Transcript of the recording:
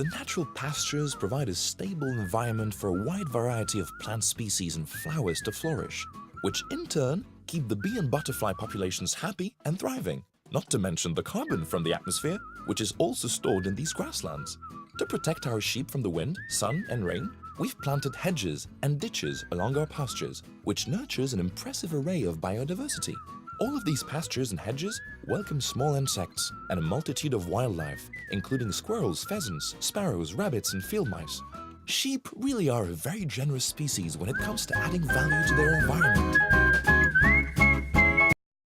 The natural pastures provide a stable environment for a wide variety of plant species and flowers to flourish, which in turn keep the bee and butterfly populations happy and thriving. Not to mention the carbon from the atmosphere, which is also stored in these grasslands. To protect our sheep from the wind, sun and rain, we've planted hedges and ditches along our pastures, which nurtures an impressive array of biodiversity. All of these pastures and hedges welcome small insects and a multitude of wildlife, including squirrels, pheasants, sparrows, rabbits, and field mice. Sheep really are a very generous species when it comes to adding value to their environment.